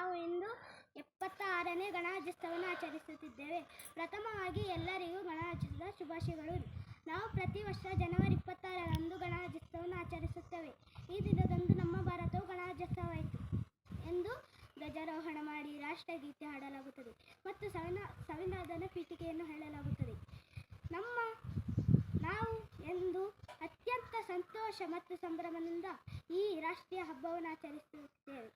ನಾವು ಇಂದು 76ನೇ ಗಣರಾಜ್ಯೋತ್ಸವವನ್ನು ಆಚರಿಸುತ್ತಿದ್ದೇವೆ. ಪ್ರಥಮವಾಗಿ ಎಲ್ಲರಿಗೂ ಗಣರಾಜ್ಯೋತ್ಸವದ ಶುಭಾಶಯಗಳು. ನಾವು ಪ್ರತಿ ವರ್ಷ ಜನವರಿ 26ರಂದು ಗಣರಾಜ್ಯೋತ್ಸವವನ್ನು ಆಚರಿಸುತ್ತೇವೆ. ಈ ದಿನದಂದು ನಮ್ಮ ಭಾರತವು ಗಣರಾಜ್ಯೋತ್ಸವವಾಯಿತು ಎಂದು ಧ್ವಜಾರೋಹಣ ಮಾಡಿ ರಾಷ್ಟ್ರಗೀತೆ ಹಾಡಲಾಗುತ್ತದೆ ಮತ್ತು ಸಂವಿಧಾನದ ಪೀಠಿಕೆಯನ್ನು ಹೇಳಲಾಗುತ್ತದೆ. ನಾವು ಎಂದು ಅತ್ಯಂತ ಸಂತೋಷ ಮತ್ತು ಸಂಭ್ರಮದಿಂದ ಈ ರಾಷ್ಟ್ರೀಯ ಹಬ್ಬವನ್ನು ಆಚರಿಸುತ್ತೇವೆ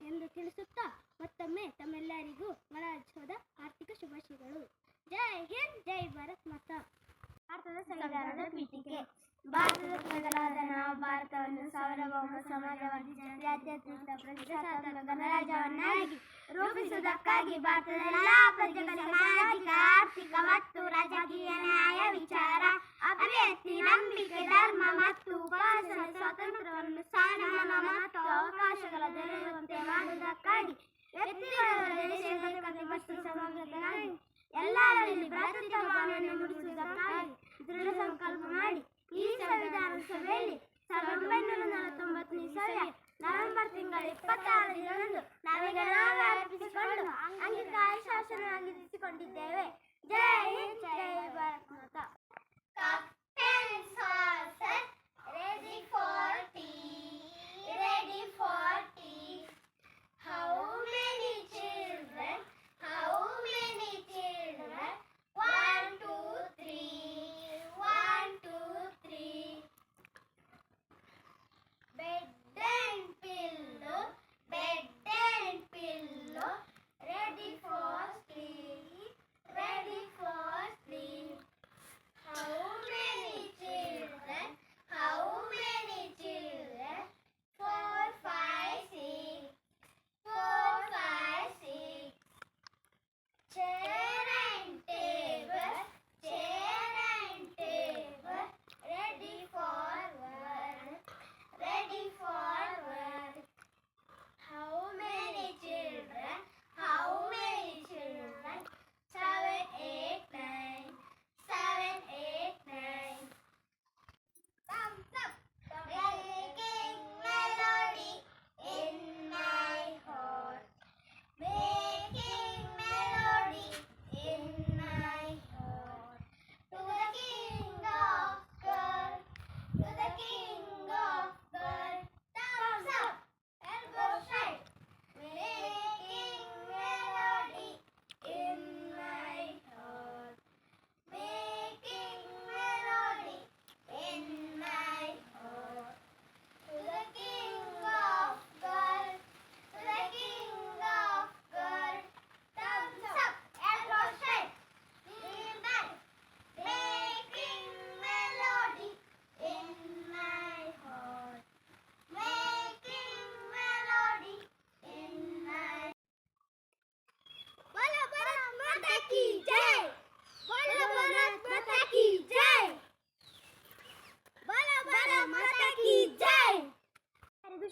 ಎಂದು ತಿಳಿಸುತ್ತಾ ಮತ್ತೊಮ್ಮೆ ತಮ್ಮೆಲ್ಲರಿಗೂ ಗಣರಾಜ್ಯೋತ್ಸವದ ಆರ್ಥಿಕ ಶುಭಾಶಯಗಳು. ಜೈ ಹಿಂದ್, ಜೈ ಭಾರತ್ ಮಾತಾ. ಭಾರತದ ಸಂವಿಧಾನದ ಪೀಠಿಕೆ. ಭಾರತದ ಪ್ರಜೆಗಳಾದ ನಾವು ಭಾರತವನ್ನು ಸಾರ್ವಭೌಮ ಸಮಾಜವಾದಿ ಜಾತ್ಯತೀತ ಪ್ರಜಾಸತ್ತಾತ್ಮಕ ಗಣರಾಜ್ಯವನ್ನಾಗಿ ರೂಪಿಸುವುದಕ್ಕಾಗಿ ಭಾರತದ ಎಲ್ಲಾ ಪ್ರಜೆಗಳಿಗೆ ಸಾಮಾಜಿಕ, ಆರ್ಥಿಕ ಮತ್ತು ರಾಜಕೀಯ ನ್ಯಾಯ, ವಿಚಾರ, ಅಭಿವ್ಯಕ್ತಿ, ನಂಬಿಕೆ, ಧರ್ಮ ಮತ್ತು ಉಪಾಸನೆ ಸ್ವಾತಂತ್ರ್ಯವನ್ನು ಸ್ಥಾನಮಾನ ಮತ್ತು ಅವಕಾಶಗಳ ದೊರೆಯುವಂತೆ ಮಾಡುವುದಕ್ಕಾಗಿ ವ್ಯಕ್ತಿಗಳ ದೇಶದ ಮತ್ತು ಸಮಗ್ರತೆಗಾಗಿ ಎಲ್ಲರಲ್ಲಿ ಭ್ರಾತೃತ್ವವನ್ನು ಮೂಡಿಸುವುದಕ್ಕಾಗಿ ದೃಢ ಸಂಕಲ್ಪ ಮಾಡಿ ಈ ಸಂವಿಧಾನ ಸಭೆಯಲ್ಲಿ 1949 ಇಸವಿಯ ನವೆಂಬರ್ ತಿಂಗಳ 26 ದಿನದಂದು ನಾವೆಲ್ಲರೂ ಅರ್ಪಿಸಿಕೊಂಡು ಅಂಗೀಕಾರ ಶಾಸನವಾಗಿರಿಸಿಕೊಂಡಿದ್ದೇವೆ. ಜೈ ಹಿಂದ್, ಜೈ ಭಾರತ್ ಮಾತಾ.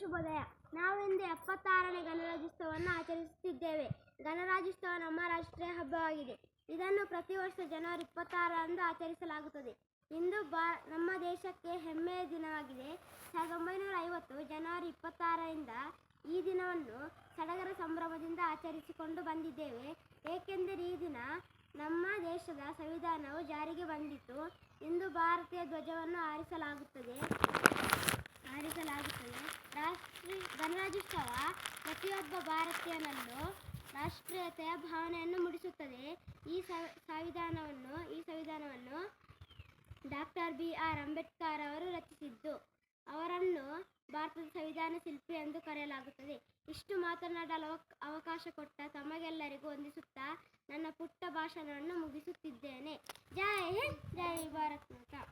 ಶುಭೋದಯ. ನಾವಿಂದು 76ನೇ ಗಣರಾಜ್ಯೋತ್ಸವವನ್ನು ಆಚರಿಸುತ್ತಿದ್ದೇವೆ. ಗಣರಾಜ್ಯೋತ್ಸವ ನಮ್ಮ ರಾಷ್ಟ್ರೀಯ ಹಬ್ಬವಾಗಿದೆ. ಇದನ್ನು ಪ್ರತಿ ವರ್ಷ ಜನವರಿ 26ರಂದು ಆಚರಿಸಲಾಗುತ್ತದೆ. ಇಂದು ನಮ್ಮ ದೇಶಕ್ಕೆ ಹೆಮ್ಮೆಯ ದಿನವಾಗಿದೆ. 1950 ಜನವರಿ 26ರಿಂದ ಈ ದಿನವನ್ನು ಸಡಗರ ಸಂಭ್ರಮದಿಂದ ಆಚರಿಸಿಕೊಂಡು ಬಂದಿದ್ದೇವೆ. ಏಕೆಂದರೆ ಈ ದಿನ ನಮ್ಮ ದೇಶದ ಸಂವಿಧಾನವು ಜಾರಿಗೆ ಬಂದಿತು. ಇಂದು ಭಾರತೀಯ ಧ್ವಜವನ್ನು ಹಾರಿಸಲಾಗುತ್ತದೆ. ಗಣರಾಜ್ಯೋತ್ಸವ ಪ್ರತಿಯೊಬ್ಬ ಭಾರತೀಯನಲ್ಲೂ ರಾಷ್ಟ್ರೀಯತೆಯ ಭಾವನೆಯನ್ನು ಮೂಡಿಸುತ್ತದೆ. ಈ ಸಂವಿಧಾನವನ್ನು ಡಾಕ್ಟರ್ B.R. ಅಂಬೇಡ್ಕರ್ ಅವರು ರಚಿಸಿದ್ದು. ಅವರನ್ನು ಭಾರತದ ಸಂವಿಧಾನ ಶಿಲ್ಪಿ ಎಂದು ಕರೆಯಲಾಗುತ್ತದೆ. ಇಷ್ಟು ಮಾತನಾಡಲು ಅವಕಾಶ ಕೊಟ್ಟ ತಮಗೆಲ್ಲರಿಗೂ ವಂದಿಸುತ್ತಾ ನನ್ನ ಪುಟ್ಟ ಭಾಷಣವನ್ನು ಮುಗಿಸುತ್ತಿದ್ದೇನೆ. ಜೈ ಹಿಂದ್, ಜೈ ಭಾರತ್ ಮಾತಾ.